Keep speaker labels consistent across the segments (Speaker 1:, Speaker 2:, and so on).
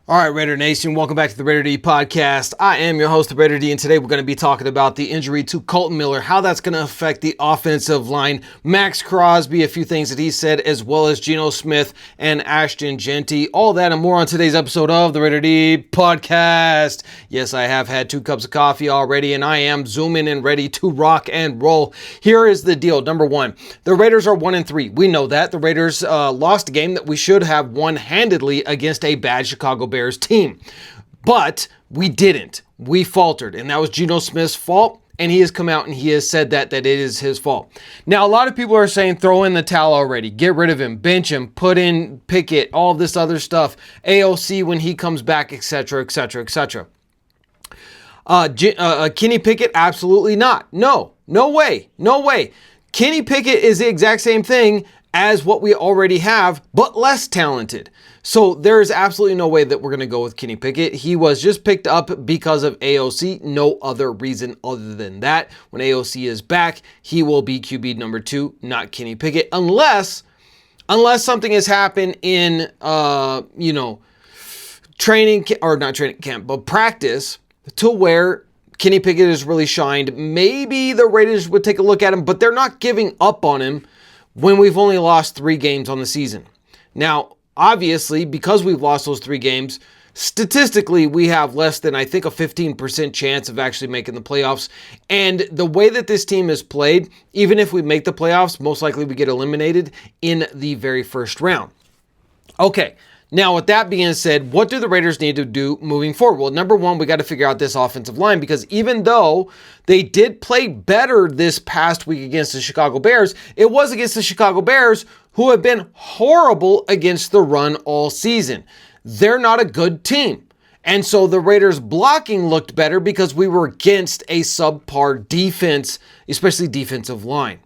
Speaker 1: All right, Raider Nation, welcome back to the Raider D podcast. I am your host, the Raider D, and today we're going to be talking about the injury to Colton Miller, how that's going to affect the offensive line, Max Crosby, a few things that he said, as well as Geno Smith and Ashton Jeanty. All that and more on today's episode of the Raider D podcast. Yes, I have had 2 cups of coffee already, and I am zooming and ready to rock and roll. Here is the deal. Number one, the Raiders are 1-3. We know that. The Raiders lost a game that we should have won handedly against a bad Chicago Bears team. But we didn't. We faltered, and that was Geno Smith's fault, and he has come out and he has said that it is his fault. Now, a lot of people are saying throw in the towel already. Get rid of him, bench him, put in Pickett, all this other stuff. AOC when he comes back, etc., etc., etc. Kenny Pickett, absolutely not. No way. Kenny Pickett is the exact same thing as what we already have, but less talented. So there is absolutely no way that we're going to go with Kenny Pickett. He was just picked up because of AOC. No other reason other than that. When AOC is back, he will be QB number 2, not Kenny Pickett, unless something has happened in practice to where Kenny Pickett has really shined. Maybe the Raiders would take a look at him, but they're not giving up on him when we've only lost 3 games on the season. Now, obviously, because we've lost those 3 games, statistically, we have less than, I think, a 15% chance of actually making the playoffs. And the way that this team is played, even if we make the playoffs, most likely we get eliminated in the very first round. Okay. Now, with that being said, what do the Raiders need to do moving forward? Well, number one, we got to figure out this offensive line, because even though they did play better this past week against the Chicago Bears, it was against the Chicago Bears, who have been horrible against the run all season. They're not a good team. And so the Raiders blocking looked better because we were against a subpar defense, especially defensive line.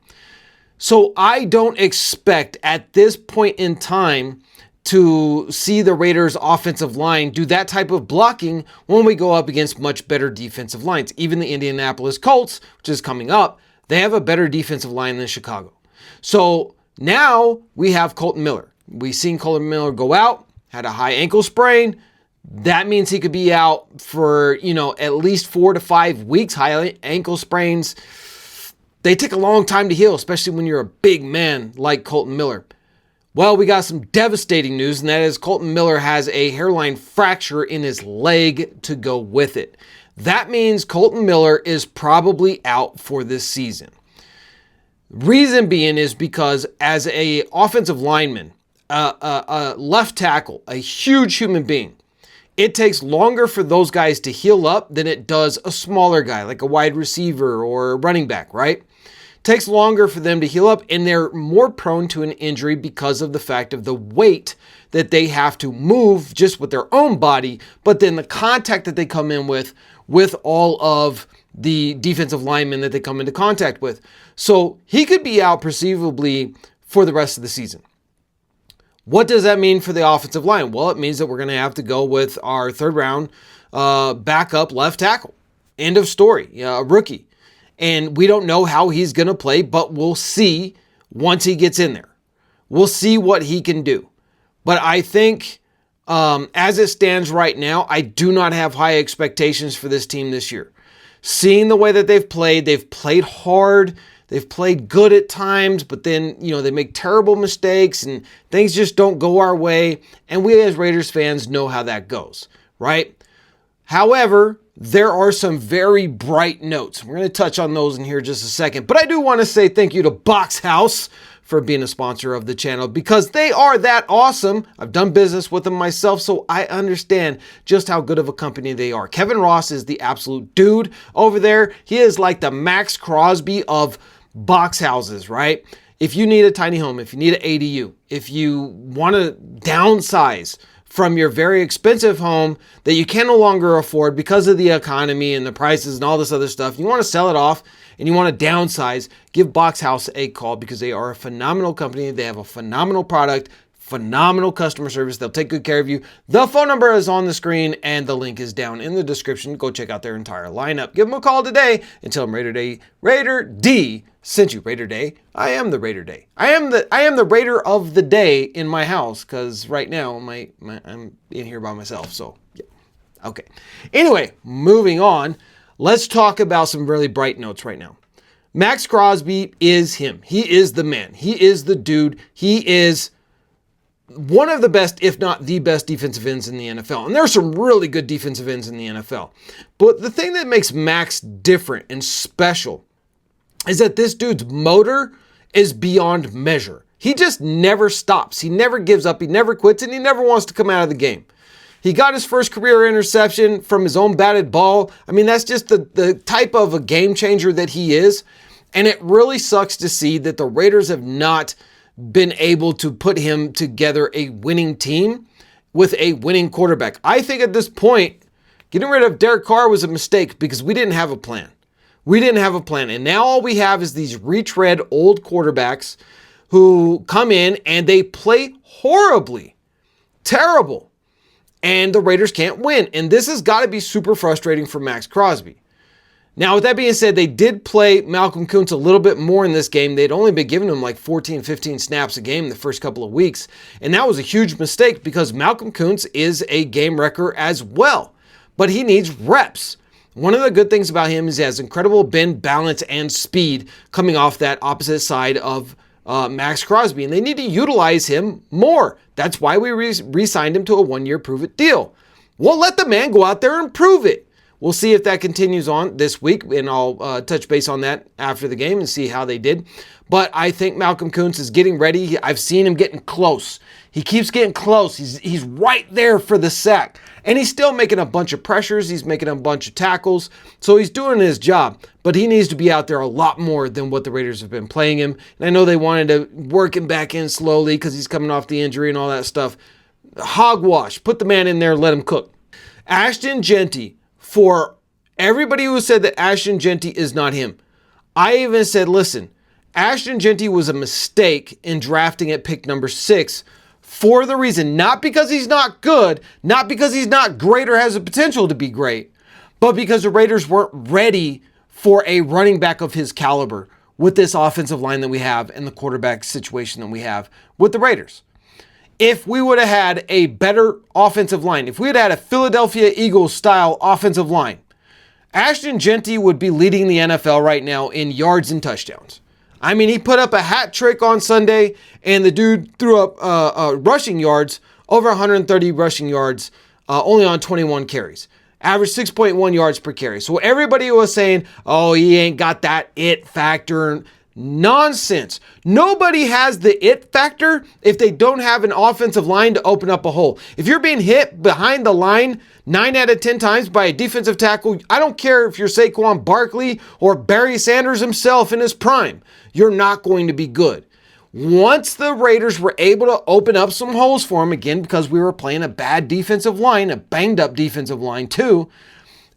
Speaker 1: So I don't expect at this point in time to see the Raiders offensive line do that type of blocking when we go up against much better defensive lines. Even the Indianapolis Colts, which is coming up, they have a better defensive line than Chicago. So now we have Colton Miller. We've seen Colton Miller go out, had a high ankle sprain. That means he could be out for, at least 4 to 5 weeks. High ankle sprains, they take a long time to heal, especially when you're a big man like Colton Miller. Well, we got some devastating news, and that is Colton Miller has a hairline fracture in his leg to go with it. That means Colton Miller is probably out for this season. Reason being is because as a offensive lineman, a left tackle, a huge human being, it takes longer for those guys to heal up than it does a smaller guy, like a wide receiver or a running back, right? Takes longer for them to heal up, and they're more prone to an injury because of the fact of the weight that they have to move just with their own body, but then the contact that they come in with all of the defensive linemen that they come into contact with. So he could be out perceivably for the rest of the season. What does that mean for the offensive line? Well, it means that we're going to have to go with our 3rd round backup left tackle. End of story. A rookie. And we don't know how he's going to play, but we'll see once he gets in there. We'll see what he can do. But I think as it stands right now, I do not have high expectations for this team this year. Seeing the way that they've played hard, they've played good at times, but then, they make terrible mistakes and things just don't go our way. And we as Raiders fans know how that goes, right? However, there are some very bright notes. We're going to touch on those in here just a second. But I do want to say thank you to Box House for being a sponsor of the channel, because they are that awesome. I've done business with them myself, so I understand just how good of a company they are. Kevin Ross is the absolute dude over there. He is like the Max Crosby of box houses, right? If you need a tiny home, if you need an ADU, if you want to downsize from your very expensive home that you can no longer afford because of the economy and the prices and all this other stuff, you want to sell it off and you want to downsize, give Box House a call, because they are a phenomenal company. They have a phenomenal product, phenomenal customer service. They'll take good care of you. The phone number is on the screen and the link is down in the description. Go check out their entire lineup. Give them a call today and tell them Raider D sent you. Raider Day. I am the Raider Day. I am the Raider of the day in my house because right now I'm in here by myself. So yeah. Okay. Anyway, moving on. Let's talk about some really bright notes right now. Max Crosby is him. He is the man. He is the dude. He is one of the best, if not the best defensive ends in the NFL. And there are some really good defensive ends in the NFL. But the thing that makes Max different and special is that this dude's motor is beyond measure. He just never stops. He never gives up. He never quits, and he never wants to come out of the game. He got his first career interception from his own batted ball. I mean, that's just the type of a game changer that he is. And it really sucks to see that the Raiders have not been able to put him together a winning team with a winning quarterback. I think at this point, getting rid of Derek Carr was a mistake because we didn't have a plan. We didn't have a plan. And now all we have is these retread old quarterbacks who come in and they play horribly. Terrible. And the Raiders can't win. And this has got to be super frustrating for Max Crosby. Now, with that being said, they did play Malcolm Koonce a little bit more in this game. They'd only been giving him like 14, 15 snaps a game the first couple of weeks. And that was a huge mistake because Malcolm Koonce is a game wrecker as well. But he needs reps. One of the good things about him is he has incredible bend, balance, and speed coming off that opposite side of Max Crosby. And they need to utilize him more. That's why we re-signed him to a one-year prove-it deal. We'll let the man go out there and prove it. We'll see if that continues on this week, and I'll touch base on that after the game and see how they did. But I think Malcolm Koonce is getting ready. I've seen him getting close. He keeps getting close. He's right there for the sack. And he's still making a bunch of pressures. He's making a bunch of tackles. So he's doing his job. But he needs to be out there a lot more than what the Raiders have been playing him. And I know they wanted to work him back in slowly because he's coming off the injury and all that stuff. Hogwash. Put the man in there. Let him cook. Ashton Jeanty. For everybody who said that Ashton Jeanty is not him, I even said, listen, Ashton Jeanty was a mistake in drafting at pick number 6 for the reason, not because he's not good, not because he's not great or has the potential to be great, but because the Raiders weren't ready for a running back of his caliber with this offensive line that we have and the quarterback situation that we have with the Raiders. If we would have had a better offensive line, if we had had a Philadelphia Eagles style offensive line, Ashton Jeanty would be leading the NFL right now in yards and touchdowns. I mean, he put up a hat trick on Sunday, and the dude threw up rushing yards, over 130 rushing yards, only on 21 carries. Average 6.1 yards per carry. So everybody was saying, oh, he ain't got that it factor. Nonsense. Nobody has the it factor if they don't have an offensive line to open up a hole. If you're being hit behind the line 9 out of 10 times by a defensive tackle, I don't care if you're Saquon Barkley or Barry Sanders himself in his prime, you're not going to be good. Once the Raiders were able to open up some holes for him, again, because we were playing a bad defensive line, a banged up defensive line too,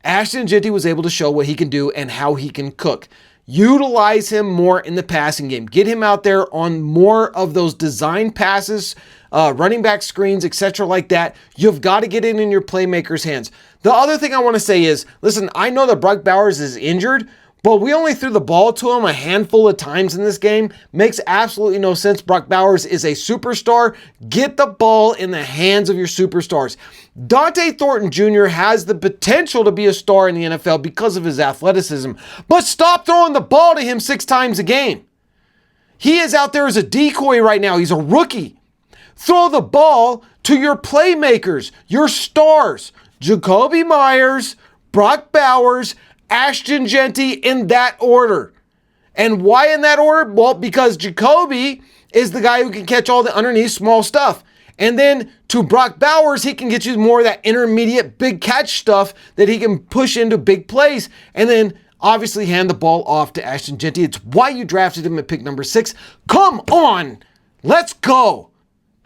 Speaker 1: Ashton Jeanty was able to show what he can do and how he can cook. Utilize him more in the passing game. Get him out there on more of those design passes, running back screens, etc. like that. You've got to get it in your playmakers' hands. The other thing I want to say is, listen, I know that Brock Bowers is injured, but we only threw the ball to him a handful of times in this game. Makes absolutely no sense. Brock Bowers is a superstar. Get the ball in the hands of your superstars. Dante Thornton Jr. has the potential to be a star in the NFL because of his athleticism, but stop throwing the ball to him 6 times a game. He is out there as a decoy right now. He's a rookie. Throw the ball to your playmakers, your stars. Jacoby Myers, Brock Bowers, Ashton Jeanty, in that order. And why in that order? Well, because Jacoby is the guy who can catch all the underneath small stuff. And then to Brock Bowers, he can get you more of that intermediate big catch stuff that he can push into big plays. And then obviously hand the ball off to Ashton Jeanty. It's why you drafted him at pick number 6. Come on, let's go.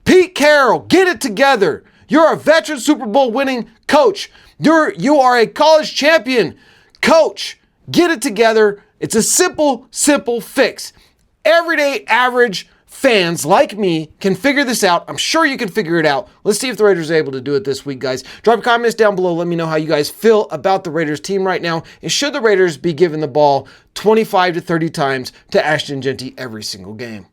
Speaker 1: Pete Carroll, get it together. You're a veteran Super Bowl winning coach. You are a college champion coach. Get it together. It's a simple fix. Everyday average fans like me can figure this out. I'm sure you can figure it out. Let's see if the Raiders are able to do it this week, guys. Drop your comments down below. Let me know how you guys feel about the Raiders team right now. And should the Raiders be given the ball 25 to 30 times to Ashton Jeanty every single game?